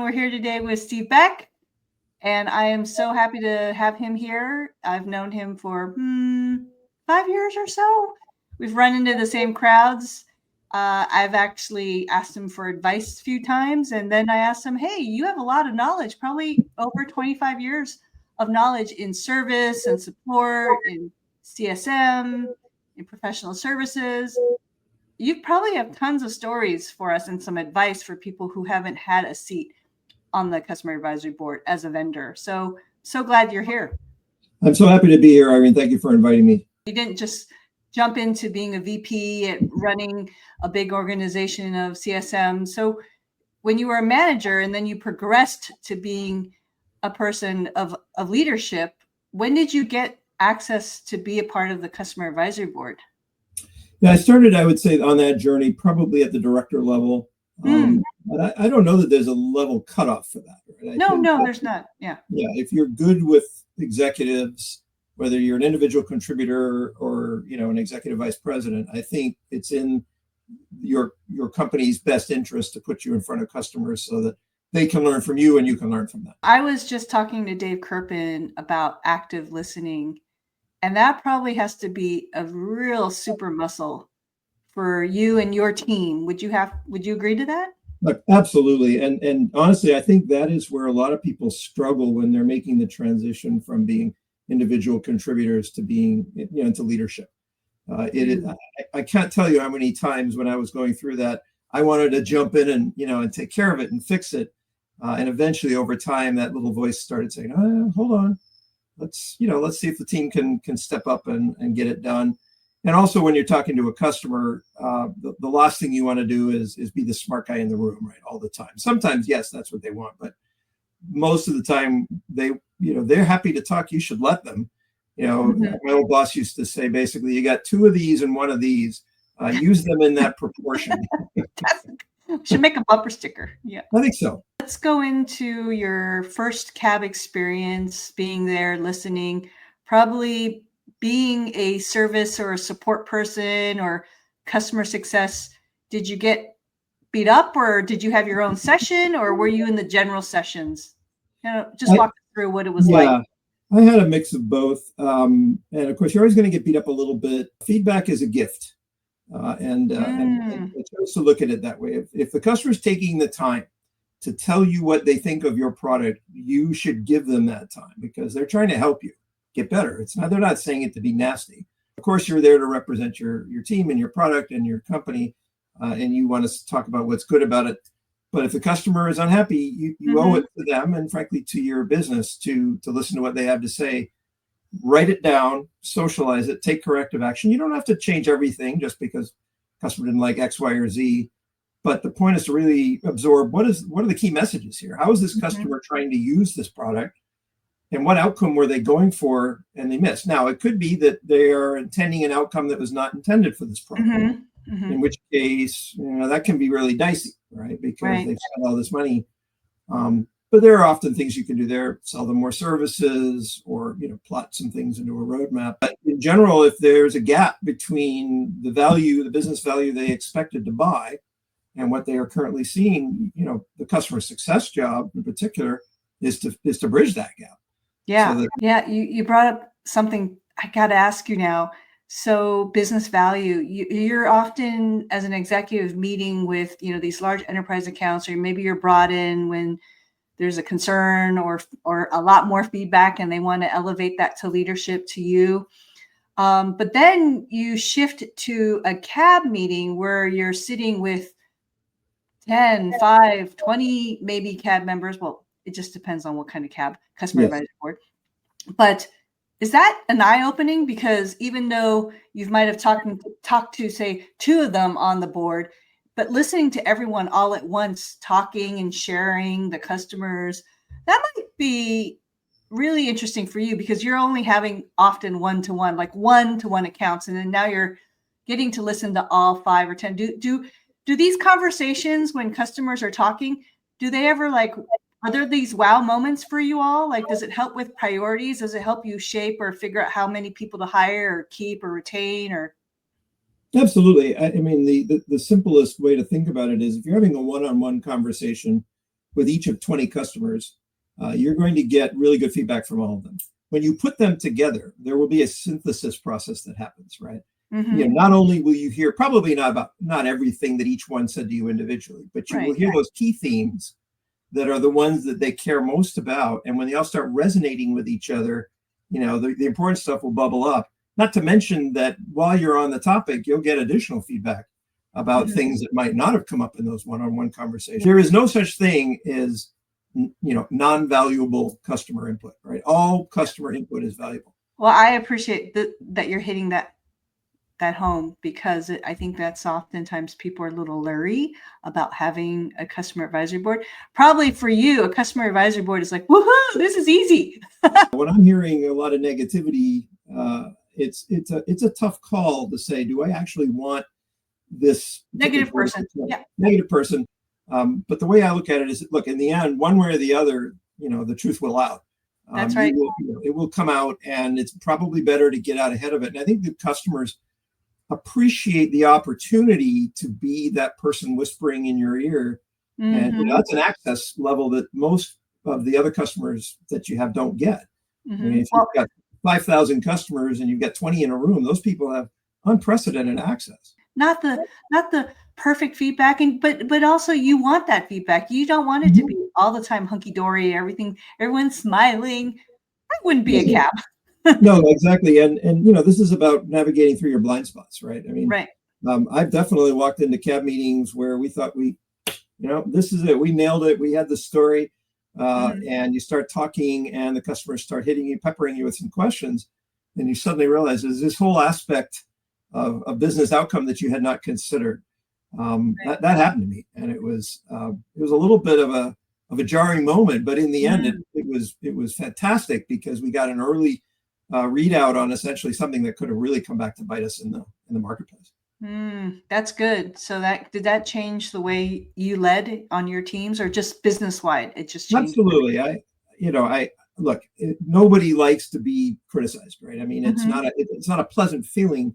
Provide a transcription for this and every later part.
we're here today with Steve Beck, and I am so happy to have him here. I've known him for 5 years or so. We've run into the same crowds. I've actually asked him for advice a few times, and then I asked him, hey, you have a lot of knowledge, probably over 25 years of knowledge in service and support, in CSM, in professional services. You probably have tons of stories for us and some advice for people who haven't had a seat on the customer advisory board as a vendor. So glad you're here. I'm so happy to be here, Irene. Thank you for inviting me. You didn't just jump into being a VP at running a big organization of CSM. So when you were a manager and then you progressed to being a person of leadership, when did you get access to be a part of the customer advisory board? Yeah, I started, I would say, on that journey probably at the director level. But I don't know that there's a level cutoff for that. Right? No, there's not. Yeah. Yeah, if you're good with executives, whether you're an individual contributor or an executive vice president, I think it's in your company's best interest to put you in front of customers so that they can learn from you and you can learn from them. I was just talking to Dave Kirpin about active listening, and that probably has to be a real super muscle for you and your team. Would you agree to that? Look, absolutely. And honestly, I think that is where a lot of people struggle when they're making the transition from being individual contributors to being into leadership. I can't tell you how many times when I was going through that, I wanted to jump in and take care of it and fix it. And eventually over time, that little voice started saying, oh, hold on, let's see if the team can step up and get it done. And also when you're talking to a customer, the last thing you want to do is be the smart guy in the room, right, all the time. Sometimes, yes, that's what they want, but most of the time they're happy to talk. You should let them. My old boss used to say, basically, you got two of these and one of these. Use them in that proportion. Should make a bumper sticker. Yeah, I think so. Let's go into your first cab experience, being there, listening, probably being a service or a support person or customer success. Did you get beat up, or did you have your own session, or were you in the general sessions? Just walk us through what it was like. I had a mix of both. And of course, you're always going to get beat up a little bit. Feedback is a gift. And I chose to look at it that way. If the customer's taking the time to tell you what they think of your product, you should give them that time because they're trying to help you get better. They're not saying it to be nasty. Of course, you're there to represent your team and your product and your company, and you want to talk about what's good about it. But if the customer is unhappy, you owe it to them and frankly to your business to listen to what they have to say. Write it down, socialize it, take corrective action. You don't have to change everything just because the customer didn't like X, Y, or Z. But the point is to really absorb what are the key messages here? How is this customer trying to use this product? And what outcome were they going for and they missed? Now, it could be that they are intending an outcome that was not intended for this product, in which case, that can be really dicey, right? Because they've spent all this money. But there are often things you can do there, sell them more services or, plot some things into a roadmap. But in general, if there's a gap between the business value they expected to buy and what they are currently seeing, the customer success job in particular is to bridge that gap. Yeah. You brought up something I got to ask you now. So business value, you're often as an executive meeting with, these large enterprise accounts, or maybe you're brought in when there's a concern or a lot more feedback and they want to elevate that to leadership to you. But then you shift to a CAB meeting where you're sitting with 10, 5, 20, maybe CAB members. Well, it just depends on what kind of CAB, customer advisory board. But is that an eye-opening? Because even though you might have talked to, say, 2 of them on the board, but listening to everyone all at once, talking and sharing the customers, that might be really interesting for you because you're only having often one-to-one accounts. And then now you're getting to listen to all 5 or 10. Do these conversations when customers are talking, do they ever are there these wow moments for you all? Does it help with priorities? Does it help you shape or figure out how many people to hire or keep or retain or? Absolutely. I mean, the simplest way to think about it is if you're having a one-on-one conversation with each of 20 customers, you're going to get really good feedback from all of them. When you put them together, there will be a synthesis process that happens, right? Not only will you hear probably not everything that each one said to you individually, but you will hear those key themes that are the ones that they care most about. And when they all start resonating with each other, the important stuff will bubble up. Not to mention that while you're on the topic, you'll get additional feedback about things that might not have come up in those one-on-one conversations. There is no such thing as non-valuable customer input, right? All customer input is valuable. Well, I appreciate that you're hitting that home, because I think that's oftentimes people are a little leery about having a customer advisory board. Probably for you, a customer advisory board is like, woohoo, this is easy. When I'm hearing a lot of negativity, it's a tough call to say, do I actually want this negative person? Yeah. Negative person. But the way I look at it is, look, in the end, one way or the other, the truth will out. That's right. It will come out, and it's probably better to get out ahead of it. And I think the customers appreciate the opportunity to be that person whispering in your ear. And that's an access level that most of the other customers that you have don't get. I mean, if you've got 5,000 customers and you've got 20 in a room, those people have unprecedented access. Not the perfect feedback, but also you want that feedback. You don't want it to be all the time hunky-dory, everyone's smiling. That wouldn't be a CAB. No, exactly. And this is about navigating through your blind spots, right? I mean, I've definitely walked into CAB meetings where we thought this is it. We nailed it. We had the story. And you start talking and the customers start hitting you, peppering you with some questions. And you suddenly realize there's this whole aspect of a business outcome that you had not considered. That happened to me. And it was a little bit of a jarring moment, but in the end, it was fantastic, because we got an early readout on essentially something that could have really come back to bite us in the marketplace. That's good. So did that change the way you led on your teams, or just business wide? It just changed. Absolutely. I look. Nobody likes to be criticized, right? I mean, it's not a pleasant feeling,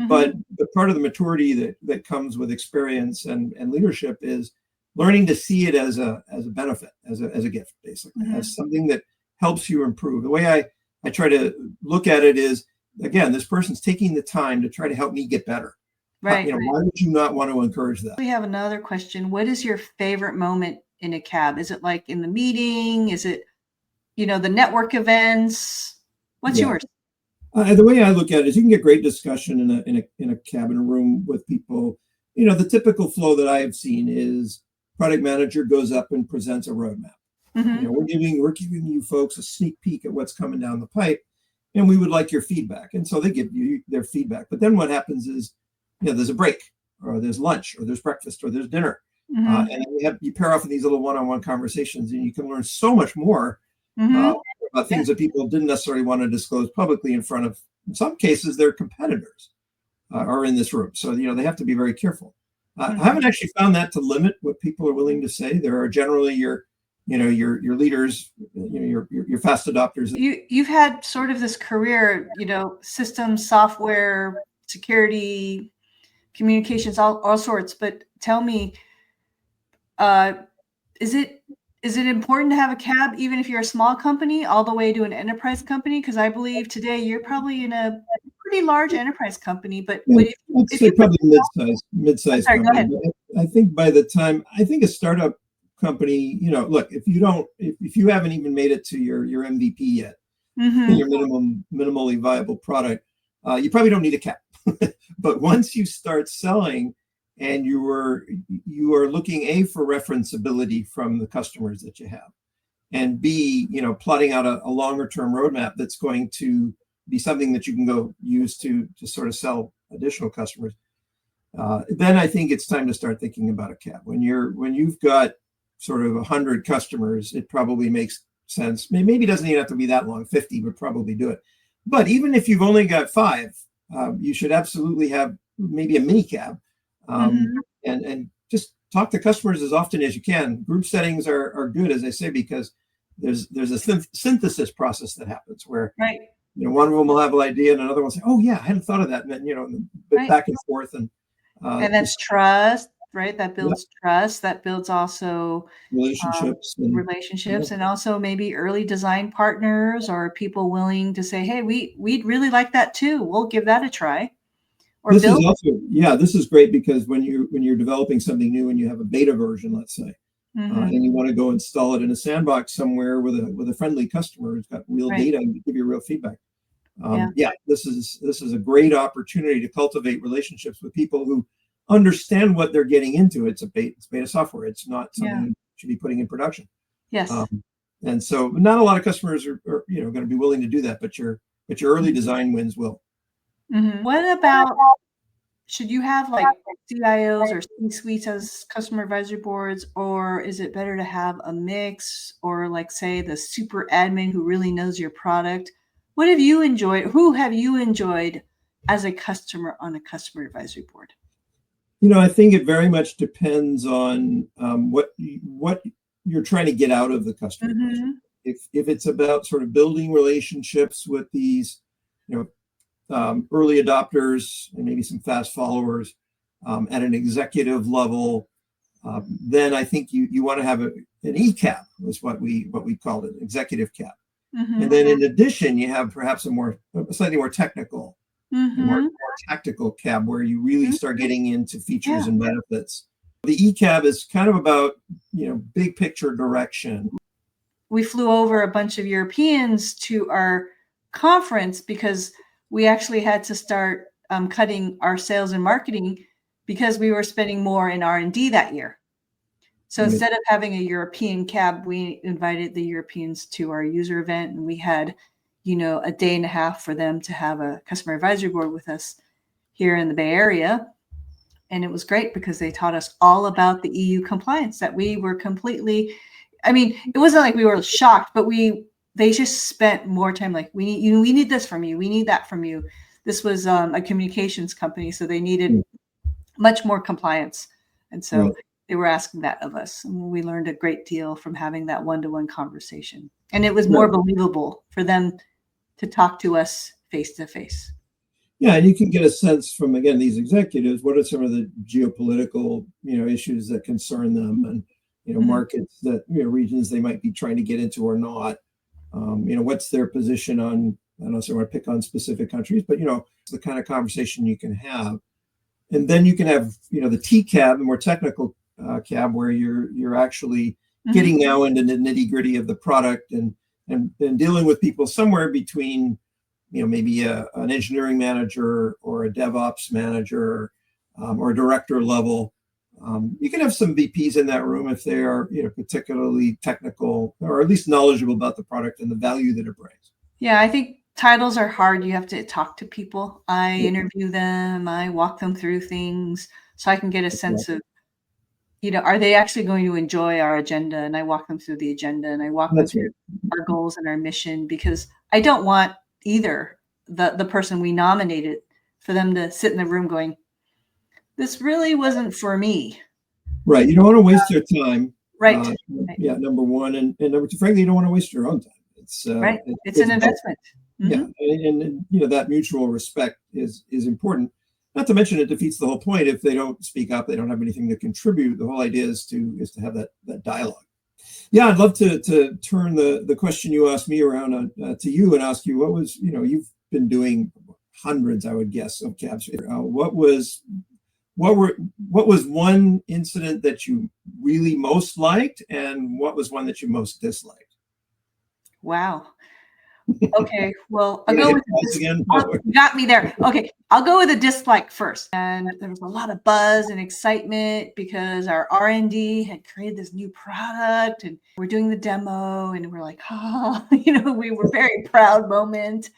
but the part of the maturity that comes with experience and leadership is learning to see it as a benefit, as a gift, basically, as something that helps you improve. The way I try to look at it is, again, this person's taking the time to try to help me get better. Right. Why would you not want to encourage that? We have another question. What is your favorite moment in a CAB? Is it like in the meeting? Is it, the network events? What's yours? The way I look at it is, you can get great discussion in a CAB, in a room with people. The typical flow that I have seen is product manager goes up and presents a roadmap. We're giving you folks a sneak peek at what's coming down the pipe, and we would like your feedback. And so they give you their feedback. But then what happens is, there's a break, or there's lunch, or there's breakfast, or there's dinner. And then you pair off in these little one-on-one conversations, and you can learn so much more about things that people didn't necessarily want to disclose publicly in front of, in some cases, their competitors are in this room. So, they have to be very careful. I haven't actually found that to limit what people are willing to say. There are generally your leaders, your fast adopters. You've had sort of this career, systems, software, security, communications, all sorts. But tell me, is it important to have a CAB, even if you're a small company, all the way to an enterprise company? Because I believe today you're probably in a pretty large enterprise company, but I'd say probably mid-size company. I think by the time, a startup company, look, if you haven't even made it to your MVP yet, your minimally viable product, you probably don't need a CAB. But once you start selling, and you are looking for referenceability from the customers that you have, and B, plotting out a longer term roadmap that's going to be something that you can go use to sort of sell additional customers, then I think it's time to start thinking about a CAB. When you've got sort of 100 customers, it probably makes sense. Maybe it doesn't even have to be that long. 50 would probably do it. But even if you've only got 5, you should absolutely have maybe a mini CAB, and just talk to customers as often as you can. Group settings are good, as I say, because there's a synthesis process that happens where one of them will have an idea and another one will say, "Oh yeah, I hadn't thought of that," and then back and forth, and that's trust. right? That Yeah. builds trust, that builds also Relationships relationships, and also maybe early design partners or people willing to say, hey, we'd really like that too. We'll give that a try. Or this is build. also, yeah, this is great because when you're developing something new and you have a beta version, let's say, and you want to go install it in a sandbox somewhere with a friendly customer who's got real Right. data and give you real feedback. Yeah. Yeah, this is a great opportunity to cultivate relationships with people who understand what they're getting into. It's beta software. It's not something you should be putting in production. Yes. And so not a lot of customers are going to be willing to do that, but your early design wins will. What about, should you have like CIOs or C-suites as customer advisory boards, or is it better to have a mix, or like say the super admin who really knows your product? What have you enjoyed? Who have you enjoyed as a customer on a customer advisory board? I think it very much depends on what you're trying to get out of the customer. If it's about sort of building relationships with these, early adopters and maybe some fast followers at an executive level, then I think you want to have an ECAP, is what we called it, executive cap. And then in addition, you have perhaps a slightly more technical, more tactical cab where you really start getting into features and benefits. The ECAB is kind of about, big picture direction. We flew over a bunch of Europeans to our conference because we actually had to start cutting our sales and marketing because we were spending more in R&D that year. So instead of having a European cab, we invited the Europeans to our user event, and we had, a day and a half for them to have a customer advisory board with us here in the Bay Area. And it was great because they taught us all about the EU compliance that we were completely, it wasn't like we were shocked, but they just spent more time like, we need this from you. We need that from you. This was a communications company, so they needed much more compliance. And so they were asking that of us. And we learned a great deal from having that one-to-one conversation. And it was more believable for them to talk to us face to face. Yeah, and you can get a sense from, again, these executives, what are some of the geopolitical, issues that concern them, and, markets that, regions they might be trying to get into or not. What's their position on, I don't know if I want to pick on specific countries, but, it's the kind of conversation you can have. And then you can have, the TCAB, the more technical cab, where you're actually getting now into the nitty gritty of the product and dealing with people somewhere between, maybe an engineering manager or a DevOps manager or a director level. You can have some VPs in that room if they are, particularly technical or at least knowledgeable about the product and the value that it brings. Yeah, I think titles are hard. You have to talk to people. I interview them. I walk them through things so I can get a sense of, are they actually going to enjoy our agenda? And I walk them through the agenda, and I walk them through our goals and our mission, because I don't want either the person we nominated for them to sit in the room going, this really wasn't for me. Right. You don't want to waste your time. Right. Yeah. Number one. And number two, frankly, you don't want to waste your own time. It's right. It's an investment. Yeah. And that mutual respect is important. Not to mention, it defeats the whole point if they don't speak up, they don't have anything to contribute. The whole idea is to have that dialogue. Yeah, I'd love to turn the question you asked me around to you and ask you, what was, you've been doing hundreds, I would guess, of cabs. What was one incident that you really most liked, and what was one that you most disliked? Wow. Okay, well, I'll go with again. You got me there. Okay, I'll go with a dislike first. And there was a lot of buzz and excitement because our R&D had created this new product, and we're doing the demo, and we're like, we were very proud moment.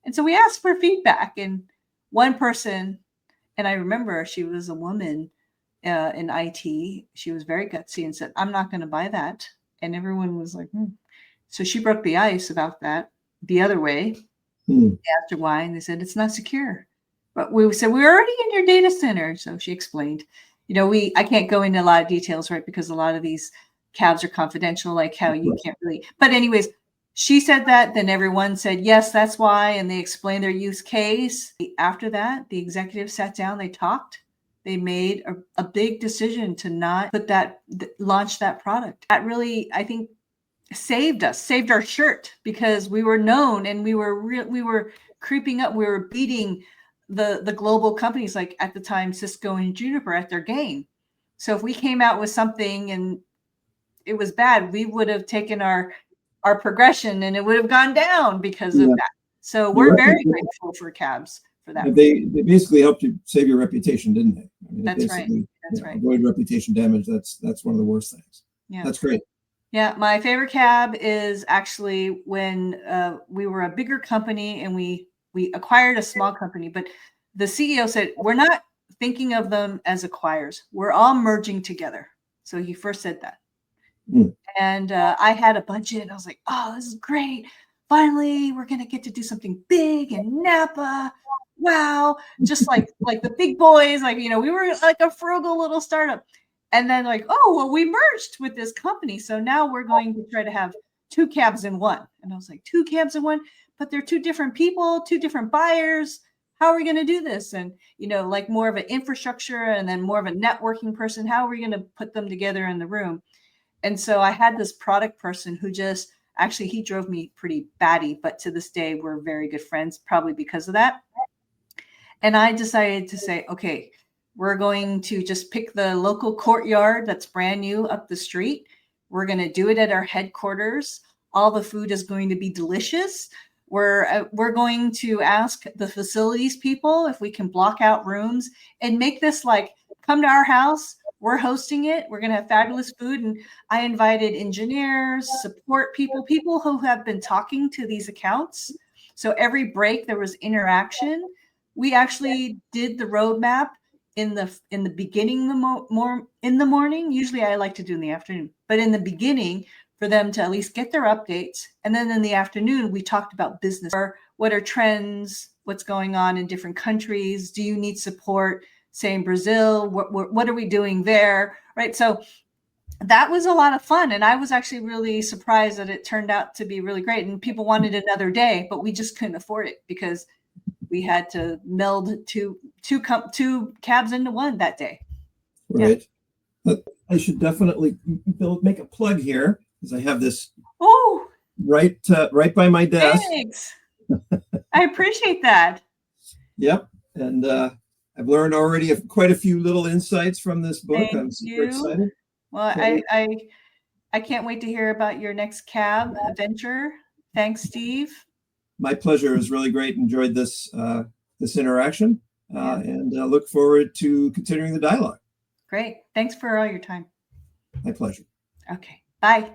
And so we asked for feedback, and one person, and I remember she was a woman in IT. She was very gutsy and said, I'm not going to buy that. And everyone was like, So she broke the ice about that the other way. They asked her why, and they said, it's not secure. But we said, we're already in your data center. So she explained, I can't go into a lot of details, right? Because a lot of these cabs are confidential, like how you can't really, but anyways, she said that, then everyone said, yes, that's why. And they explained their use case. After that, the executives sat down, they talked, they made a big decision to not launch that product. That really, I think, saved our shirt, because we were known and we were creeping up. We were beating the global companies, like at the time Cisco and Juniper, at their game. So if we came out with something and it was bad, we would have taken our progression and it would have gone down because of that. So we're very grateful for CABs for that. They basically helped you save your reputation, didn't they? I mean, That's right. That's right. Avoid reputation damage. That's one of the worst things. Yeah. That's great. Yeah, my favorite CAB is actually when we were a bigger company and we acquired a small company, but the CEO said, we're not thinking of them as acquires. We're all merging together. So he first said that. And I had a budget and I was like, oh, this is great. Finally, we're going to get to do something big in Napa. Wow. Just like the big boys, like, we were like a frugal little startup. And then like, oh, well, we merged with this company. So now we're going to try to have 2 CABs in one. And I was like, 2 CABs in one, but they're 2 different people, 2 different buyers. How are we going to do this? And, like more of an infrastructure and then more of a networking person. How are we going to put them together in the room? And so I had this product person who he drove me pretty batty, but to this day, we're very good friends, probably because of that. And I decided to say, okay, we're going to just pick the local courtyard that's brand new up the street. We're going to do it at our headquarters. All the food is going to be delicious. We're going to ask the facilities people if we can block out rooms and make this like, come to our house. We're hosting it. We're going to have fabulous food. And I invited engineers, support people who have been talking to these accounts. So every break there was interaction. We actually did the roadmap in the beginning, in the morning. Usually I like to do in the afternoon, but in the beginning for them to at least get their updates. And then in the afternoon, we talked about business. What are trends? What's going on in different countries? Do you need support? Say in Brazil, what are we doing there? Right. So that was a lot of fun. And I was actually really surprised that it turned out to be really great. And people wanted another day, but we just couldn't afford it because we had to meld two CABs into one that day. Right. Yeah. I should definitely make a plug here because I have this right by my desk. Thanks. I appreciate that. Yep. And I've learned already quite a few little insights from this book. Thank I'm super you. excited. Well, I can't wait to hear about your next CAB adventure. Thanks, Steve. My pleasure. It was really great. Enjoyed this interaction and look forward to continuing the dialogue. Great. Thanks for all your time. My pleasure. Okay. Bye.